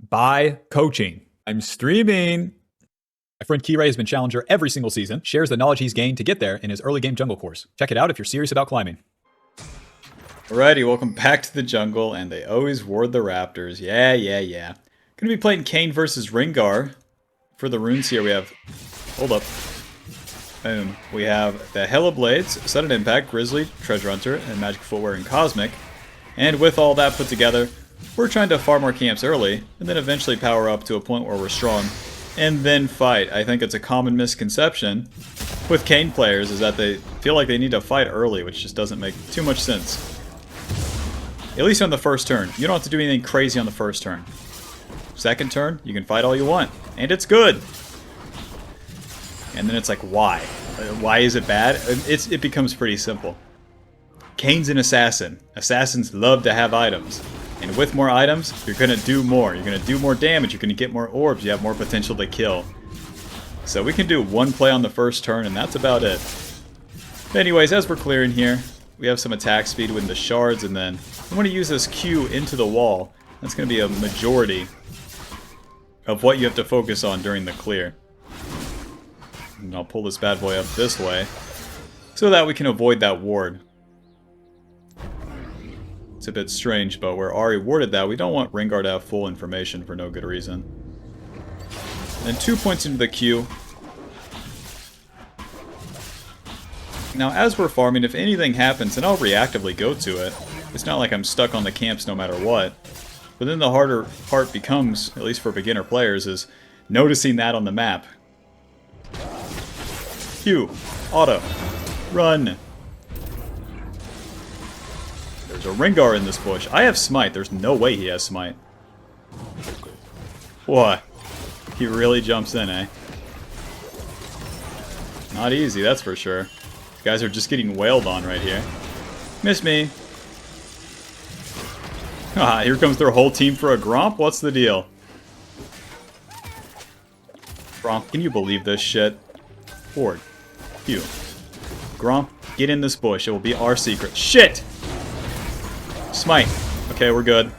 by coaching. I'm streaming. My friend Keyray has been challenger every single season, shares the knowledge he's gained to get there in his early game jungle course. Check it out if you're serious about climbing. Alrighty, welcome back to the jungle, and they always ward the raptors. Yeah. Gonna be playing Kayn versus Rengar. For the runes here, we have... Hold up. Boom. We have the Hella Blades, Sudden Impact, Grizzly, Treasure Hunter, and Magic Footwear and Cosmic. And with all that put together, we're trying to farm our camps early, and then eventually power up to a point where we're strong, and then fight. I think it's a common misconception with Kayn players is that they feel like they need to fight early, which just doesn't make too much sense. At least on the first turn. You don't have to do anything crazy on the first turn. Second turn, you can fight all you want, and it's good. And then it's like, why? Why is it bad? It becomes pretty simple. Kayn's an assassin. Assassins love to have items. And with more items, you're going to do more. You're going to do more damage. You're going to get more orbs. You have more potential to kill. So we can do one play on the first turn, and that's about it. But anyways, as we're clearing here, we have some attack speed with the shards, and then we want to use this Q into the wall. That's going to be a majority of what you have to focus on during the clear. And I'll pull this bad boy up this way so that we can avoid that ward. It's a bit strange, but we're already warded that. We don't want Rengar to have full information for no good reason. Then 2 points into the Q. Now, as we're farming, if anything happens, then I'll reactively go to it. It's not like I'm stuck on the camps no matter what. But then the harder part becomes, at least for beginner players, is noticing that on the map. Q. Auto. Run. There's a Rengar in this bush. I have Smite. There's no way he has Smite. What? He really jumps in, eh? Not easy, that's for sure. These guys are just getting wailed on right here. Miss me. Ah, here comes their whole team for a Gromp? What's the deal? Gromp, can you believe this shit? Ford. Q. Gromp, get in this bush. It will be our secret. Shit! Smite. Okay, we're good.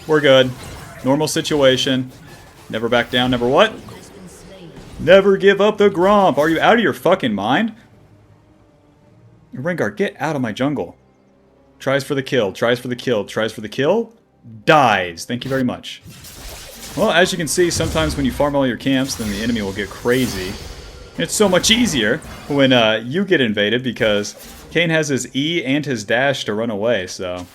We're good. Normal situation. Never back down, never what? Never give up the Gromp. Are you out of your fucking mind? Rengar, get out of my jungle. Tries for the kill, tries for the kill, tries for the kill. Dies. Thank you very much. Well, as you can see, sometimes when you farm all your camps, then the enemy will get crazy. It's so much easier when you get invaded because Kayn has his E and his dash to run away, so...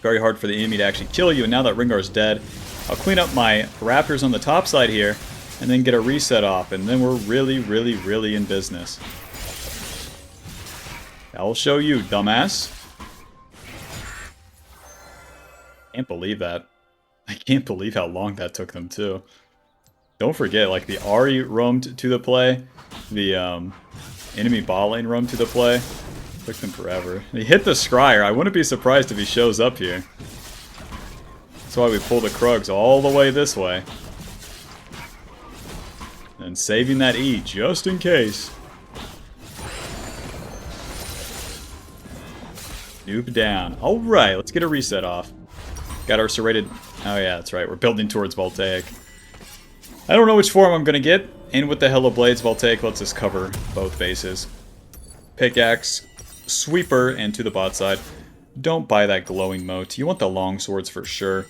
Very hard for the enemy to actually kill you, and now that Rengar's dead, I'll clean up my raptors on the top side here, and then get a reset off, and then we're really in business. I'll show you, dumbass. Can't believe that. I can't believe how long that took them, too. Don't forget, like, the Ahri roamed to the play, the enemy bot lane roamed to the play. Took them forever. He hit the Scryer. I wouldn't be surprised if he shows up here. That's why we pull the Krugs all the way this way. And saving that E, just in case. Noob down. Alright, let's get a reset off. Got our serrated... Oh yeah, that's right. We're building towards Voltaic. I don't know which form I'm going to get. And with the Hella Blades, Voltaic lets us cover both bases. Pickaxe, Sweeper, and to the bot side. Don't buy that glowing moat. You want the long swords for sure.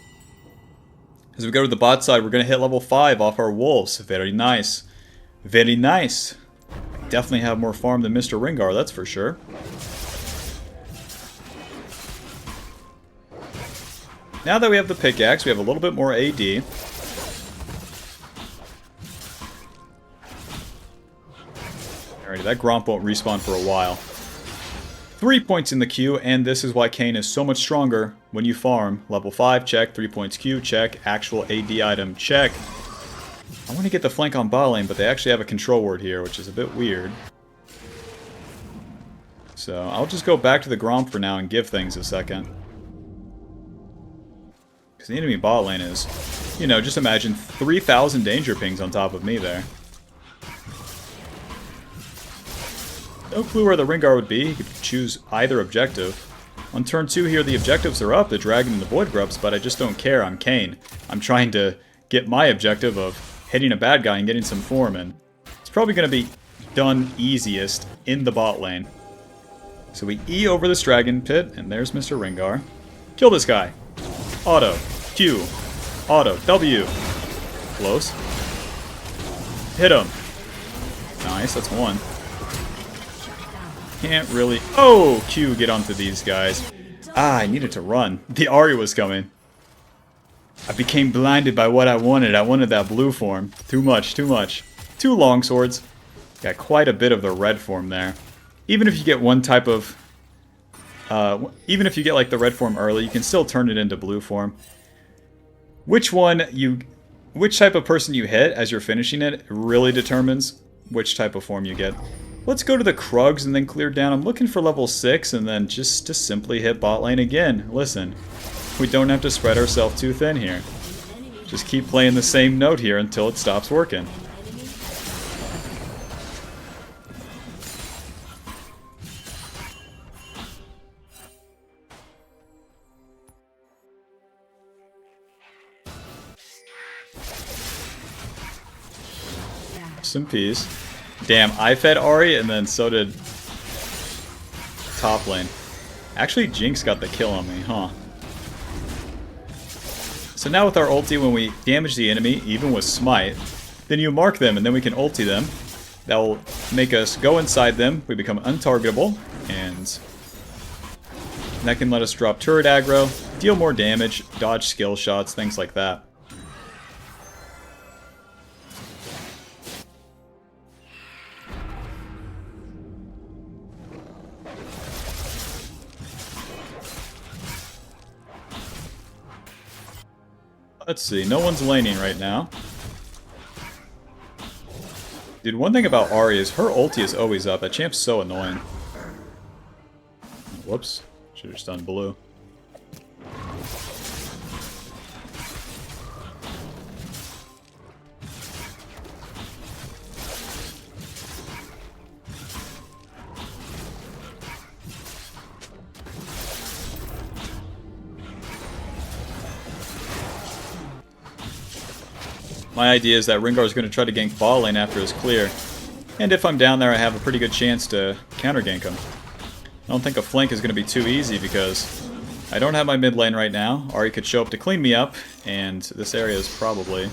As we go to the bot side, we're going to hit level 5 off our wolves. Very nice. Very nice. Definitely have more farm than Mr. Rengar, that's for sure. Now that we have the pickaxe, we have a little bit more AD. Alrighty, that Gromp won't respawn for a while. 3 points in the queue, and this is why Kayn is so much stronger when you farm. Level 5, check. 3 points queue, check. Actual AD item, check. I want to get the flank on bot lane, but they actually have a control ward here, which is a bit weird. So I'll just go back to the Gromp for now and give things a second. Because the enemy bot lane is, you know, just imagine 3,000 danger pings on top of me there. No clue where the Rengar would be. He could choose either objective. On turn 2 here, the objectives are up, the Dragon and the Void Grubs, but I just don't care. I'm Kayn. I'm trying to get my objective of hitting a bad guy and getting some form, and it's probably going to be done easiest in the bot lane. So we E over this dragon pit, and there's Mr. Rengar. Kill this guy. Auto. Q. Auto. W. Close. Hit him. Nice, that's one. Can't really... Oh! Q, get onto these guys. Ah, I needed to run. The Ahri was coming. I became blinded by what I wanted. I wanted that blue form. Too much, too much. 2 long swords. Got quite a bit of the red form there. Even if you get one type of... even if you get like the red form early, you can still turn it into blue form. Which type of person you hit as you're finishing it really determines which type of form you get. Let's go to the Krugs and then clear down. I'm looking for level 6 and then just to simply hit bot lane again. Listen, we don't have to spread ourselves too thin here. Just keep playing the same note here until it stops working. Some peace. Damn, I fed Ahri and then so did top lane. Actually, Jinx got the kill on me, huh? So now with our ulti, when we damage the enemy, even with smite, then you mark them and then we can ulti them. That will make us go inside them. We become untargetable, and that can let us drop turret aggro, deal more damage, dodge skill shots, things like that. Let's see, no one's laning right now. Dude, one thing about Ahri is her ulti is always up. That champ's so annoying. Whoops. Should've just done blue. My idea is that Rengar is going to try to gank bot lane after his clear. And if I'm down there, I have a pretty good chance to counter gank him. I don't think a flank is going to be too easy because I don't have my mid lane right now. Ahri could show up to clean me up, and this area is probably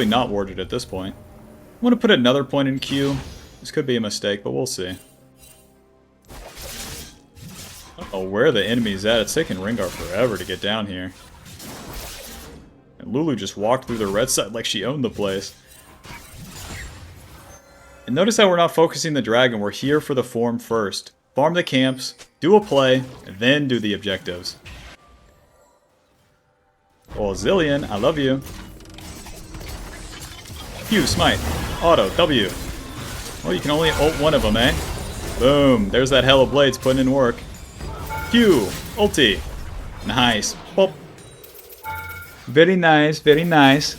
not warded at this point. I want to put another point in Q. This could be a mistake, but we'll see. I don't know where the enemy's at. It's taking Rengar forever to get down here. And Lulu just walked through the red side like she owned the place. And notice how we're not focusing the dragon. We're here for the form first. Farm the camps, do a play, and then do the objectives. Oh, Zillion, I love you. Q, smite. Auto, W. Well, you can only ult one of them, eh? Boom. There's that Hell of Blades putting in work. Q, ulti. Nice. Pop. Very nice, very nice.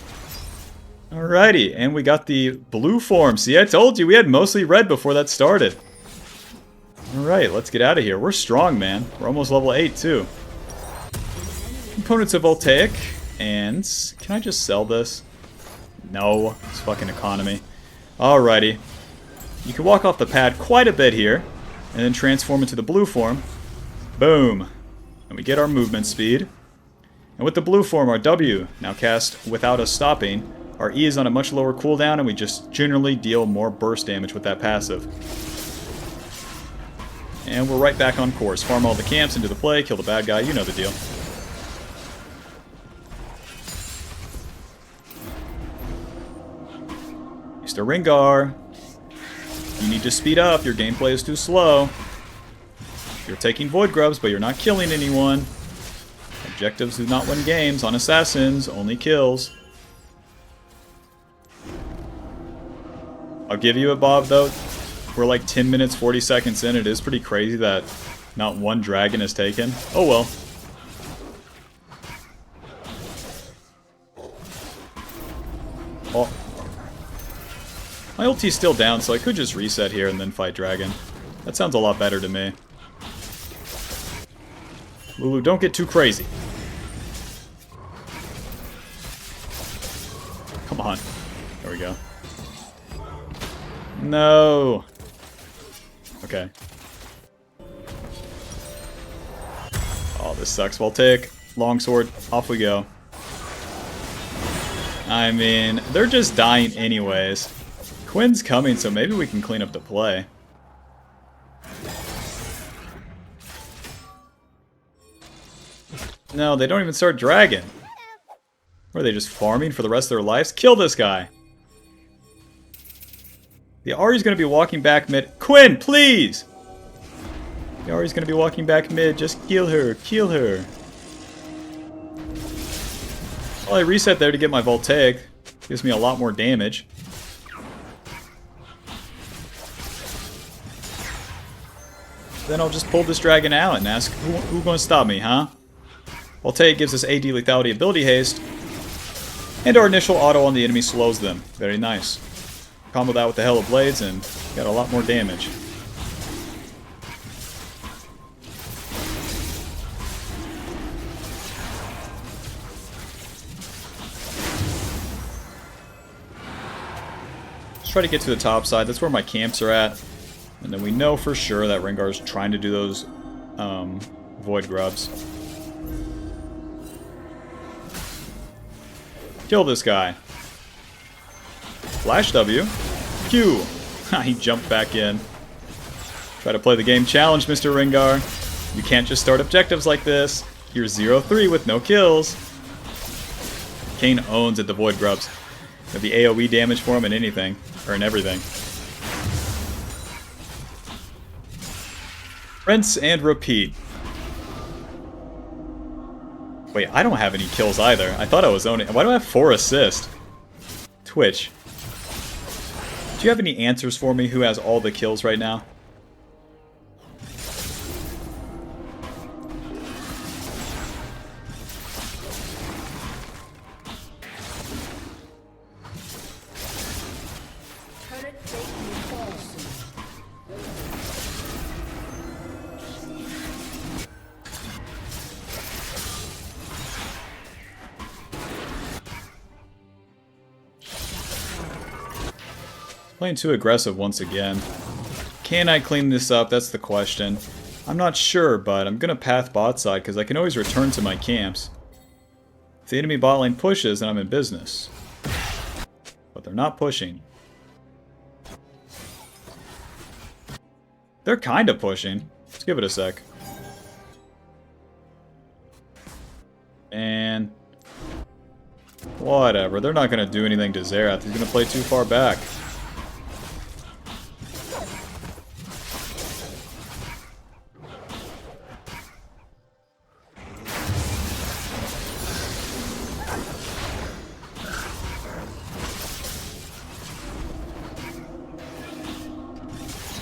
Alrighty, and we got the blue form. See, I told you we had mostly red before that started. Alright, let's get out of here. We're strong, man. We're almost level 8, too. Components of Voltaic. And can I just sell this? No, it's fucking economy. Alrighty. You can walk off the pad quite a bit here, and then transform into the blue form. Boom. And we get our movement speed. And with the blue form, our W now cast without us stopping. Our E is on a much lower cooldown, and we just generally deal more burst damage with that passive. And we're right back on course. Farm all the camps into the play, kill the bad guy, you know the deal. Mr. Rengar, you need to speed up. Your gameplay is too slow. You're taking Void Grubs, but you're not killing anyone. Objectives do not win games on assassins, only kills. I'll give you it, Bob, though. We're like 10 minutes, 40 seconds in. It is pretty crazy that not one dragon is taken. Oh well. Oh. My ulti's still down, so I could just reset here and then fight dragon. That sounds a lot better to me. Lulu, don't get too crazy. on. There we go. No. Okay. Oh, this sucks. Well, take longsword. Off we go. I mean, they're just dying anyways. Quinn's coming, so maybe we can clean up the play. No, they don't even start dragging. Or are they just farming for the rest of their lives? Kill this guy. The Ahri's going to be walking back mid. Quinn, please! The Ahri's going to be walking back mid. Just kill her. Kill her. Well, I reset there to get my Voltaic. Gives me a lot more damage. Then I'll just pull this dragon out and ask, who gonna stop me, huh? Voltaic gives us AD lethality ability haste. And our initial auto on the enemy slows them. Very nice. Combo that with the Hell of Blades and got a lot more damage. Let's try to get to the top side. That's where my camps are at. And then we know for sure that Rengar's trying to do those Void Grubs. Kill this guy. Flash W. Q. He jumped back in. Try to play the game challenge, Mr. Rengar. You can't just start objectives like this. You're 0-3 with no kills. Kayn owns at the Void Grubs. You have the AoE damage for him and anything. Or in everything. Rinse and repeat. Wait, I don't have any kills either. I thought I was owning. Why do I have 4 assists? Twitch. Do you have any answers for me? Who has all the kills right now? Playing too aggressive once again. Can I clean this up? That's the question. I'm not sure, but I'm gonna path bot side because I can always return to my camps. If the enemy bot lane pushes, then I'm in business. But they're not pushing. They're kind of pushing. Let's give it a sec. And whatever. They're not gonna do anything to Xerath. He's gonna play too far back.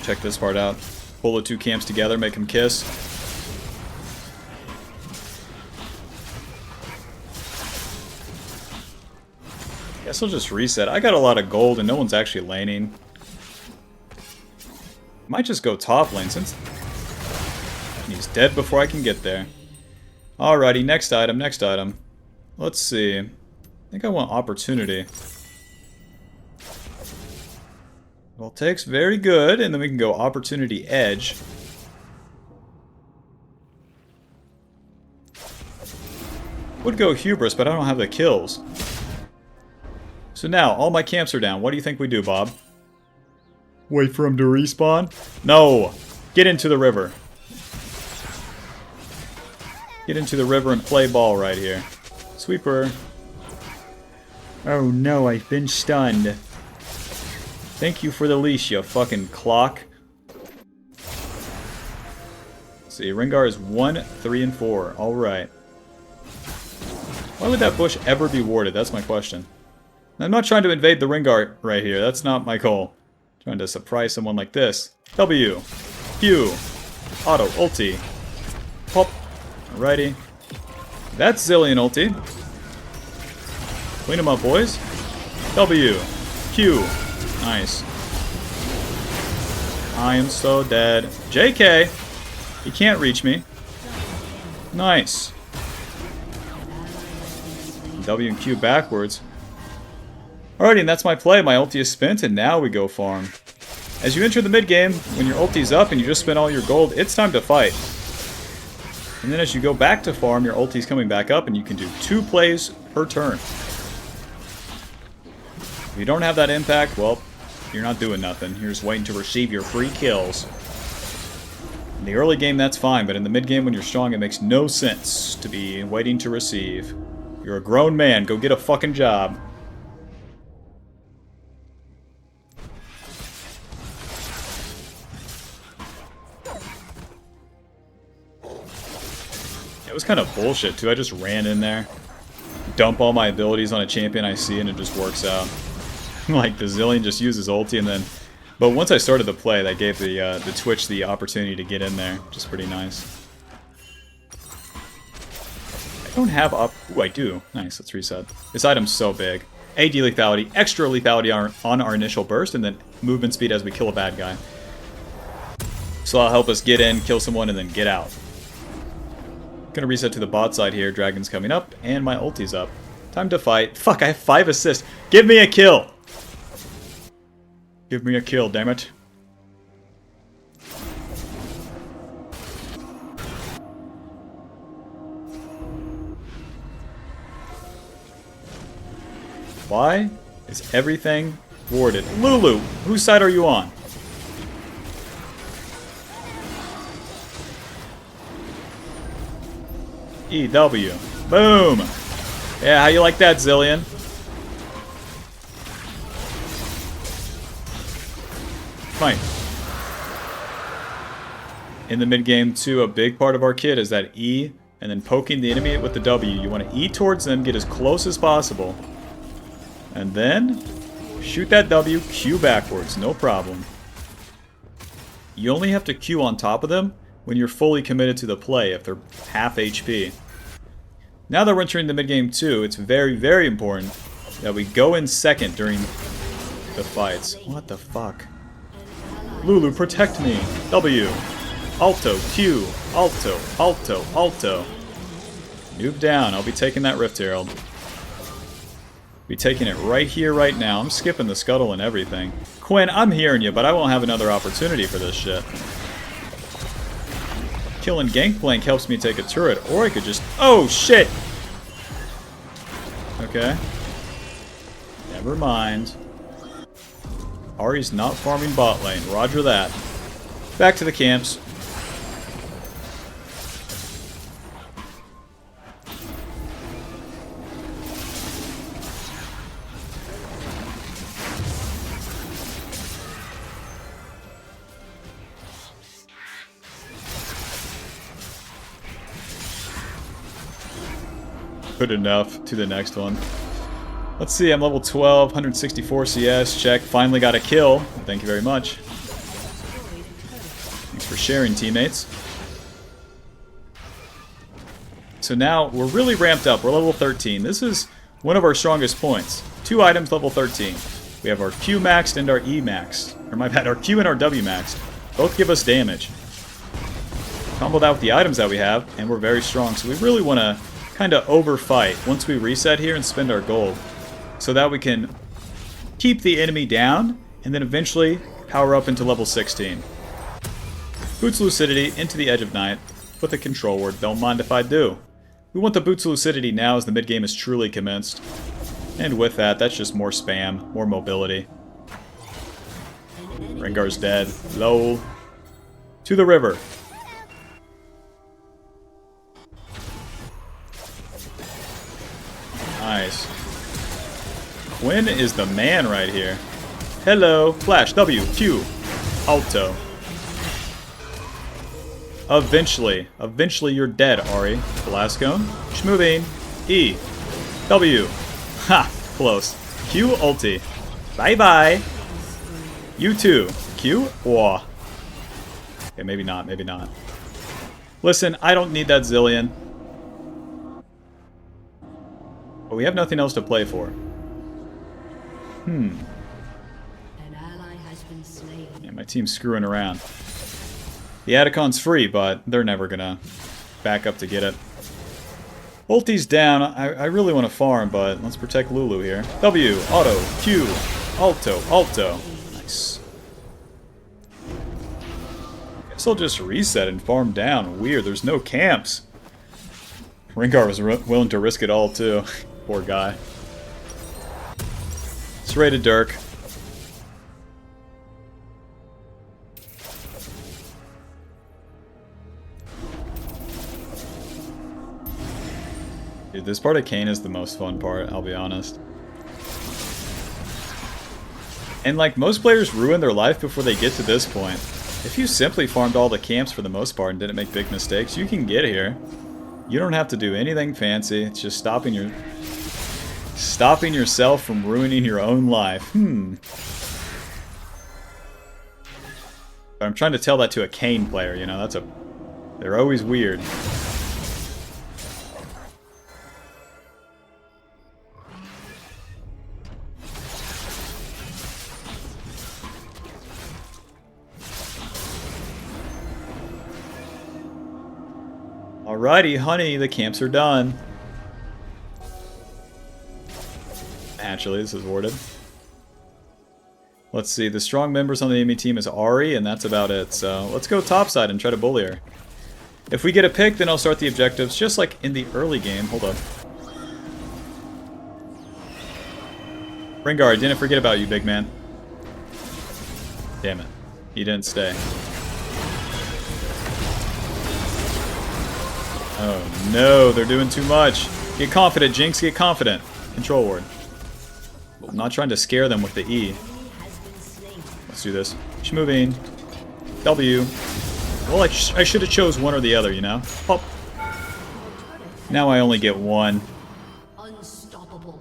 Check this part out. Pull the two camps together, make them kiss. Guess I'll just reset. I got a lot of gold and no one's actually laning. Might just go top lane since he's dead before I can get there. Alrighty, next item, next item. Let's see. I think I want opportunity. Well, takes very good, and then we can go opportunity edge. Would go hubris, but I don't have the kills. So now, all my camps are down. What do you think we do, Bob? Wait for him to respawn? No! Get into the river. Get into the river and play ball right here. Sweeper. Oh no, I've been stunned. Thank you for the leash, you fucking clock. Let's see, Rengar is 1, 3, and 4. Alright. Why would that bush ever be warded? That's my question. I'm not trying to invade the Rengar right here. That's not my goal. I'm trying to surprise someone like this. W. Q. Auto. Ulti. Pop. Alrighty. That's Zillion ulti. Clean them up, boys. W. Q. Nice. I am so dead. JK! He can't reach me. Nice. W and Q backwards. Alrighty, and that's my play. My ulti is spent, and now we go farm. As you enter the mid game, when your ulti's up and you just spent all your gold, it's time to fight. And then as you go back to farm, your ulti's coming back up, and you can do 2 plays per turn. If you don't have that impact, well, you're not doing nothing. You're just waiting to receive your free kills. In the early game, that's fine, but in the mid game when you're strong, it makes no sense to be waiting to receive. You're a grown man. Go get a fucking job. It was kind of bullshit, too. I just ran in there, dump all my abilities on a champion I see, and it just works out. Like, the Zillion just uses ulti, and then... But once I started the play, that gave the Twitch the opportunity to get in there, which is pretty nice. I don't have up... Ooh, I do. Nice, let's reset. This item's so big. AD lethality, extra lethality on our initial burst, and then movement speed as we kill a bad guy. So that'll help us get in, kill someone, and then get out. Gonna reset to the bot side here. Dragon's coming up, and my ulti's up. Time to fight. Fuck, I have 5 assists. Give me a kill! Give me a kill, damn it. Why is everything warded? Lulu, whose side are you on? EW. Boom! Yeah, how you like that, Zillion? Fine. In the mid game, too, a big part of our kit is that E, and then poking the enemy with the W. You want to E towards them, get as close as possible. And then, shoot that W, Q backwards, no problem. You only have to Q on top of them when you're fully committed to the play, if they're half HP. Now that we're entering the mid game too, it's very, very important that we go in second during the fights. What the fuck? Lulu, protect me. W. Alto, Q. Alto, Alto, Alto. Noob down. I'll be taking that Rift Herald. Be taking it right here, right now. I'm skipping the scuttle and everything. Quinn, I'm hearing you, but I won't have another opportunity for this shit. Killing Gangplank helps me take a turret, or I could just... Oh, shit! Okay. Never mind. Ahri's not farming bot lane. Roger that. Back to the camps. Good enough. To the next one. Let's see, I'm level 12, 164 CS, check. Finally got a kill. Thank you very much. Thanks for sharing, teammates. So now, we're really ramped up. We're level 13. This is one of our strongest points. 2 items, level 13. We have our Q maxed and our E maxed. Or my bad, our Q and our W maxed. Both give us damage. Combo that with the items that we have, and we're very strong. So we really want to kind of overfight once we reset here and spend our gold, so that we can keep the enemy down and then eventually power up into level 16. Boots Lucidity into the Edge of Night with a control word. Don't mind if I do. We want the Boots Lucidity now as the mid game is truly commenced. And with that, that's just more spam, more mobility. Rengar's dead. Lol. To the river. Nice. Quinn is the man right here. Hello. Flash. W. Q. Alto. Eventually. Eventually you're dead, Ahri. Blastcone. Schmoving. E. W. Ha! Close. Q ulti. Bye-bye. You too. Q? Whoa. Okay, maybe not. Maybe not. Listen, I don't need that Zillion. But we have nothing else to play for. An ally has been slain. Yeah, my team's screwing around. The Atacon's free, but they're never gonna back up to get it. Ulti's down. I really want to farm, but let's protect Lulu here. W, auto, Q, alto. Nice. Guess I'll just reset and farm down. Weird, there's no camps. Rengar was willing to risk it all, too. Poor guy. Straight to Dirk. Dude, this part of Kayn is the most fun part, I'll be honest. And like, most players ruin their life before they get to this point. If you simply farmed all the camps for the most part and didn't make big mistakes, you can get here. You don't have to do anything fancy. It's just stopping yourself from ruining your own life. But I'm trying to tell that to a Kayn player, you know, they're always weird. Alrighty, honey, the camps are done. Actually, this is warded. Let's see, the strong members on the enemy team is Ahri, and that's about it. So let's go topside and try to bully her. If we get a pick, then I'll start the objectives, just like in the early game. Hold up. Rengar, didn't forget about you, big man. Damn it. He didn't stay. Oh no, they're doing too much. Get confident, Jinx, get confident. Control ward. I'm not trying to scare them with the E. Let's do this. She's moving. W. Well, I should have chose one or the other, you know? Pop. Now I only get one. Unstoppable.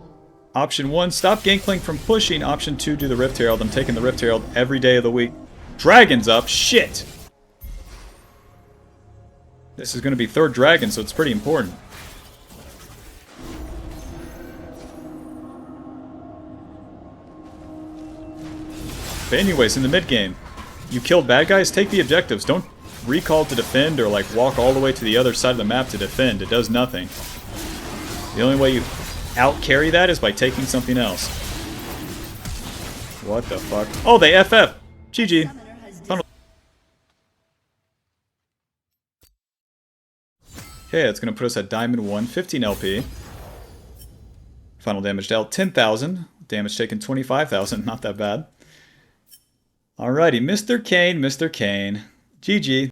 Option 1, stop Gangplank from pushing. Option 2, do the Rift Herald. I'm taking the Rift Herald every day of the week. Dragon's up. Shit! This is going to be third dragon, so it's pretty important. But anyways, in the mid game, you killed bad guys, take the objectives. Don't recall to defend or like walk all the way to the other side of the map to defend. It does nothing. The only way you out-carry that is by taking something else. What the fuck? Oh, they FF! GG. Okay, it's going to put us at Diamond 1, 15 LP. Final damage dealt 10,000. Damage taken 25,000. Not that bad. Alrighty, Mr. Kayn, Mr. Kayn. GG.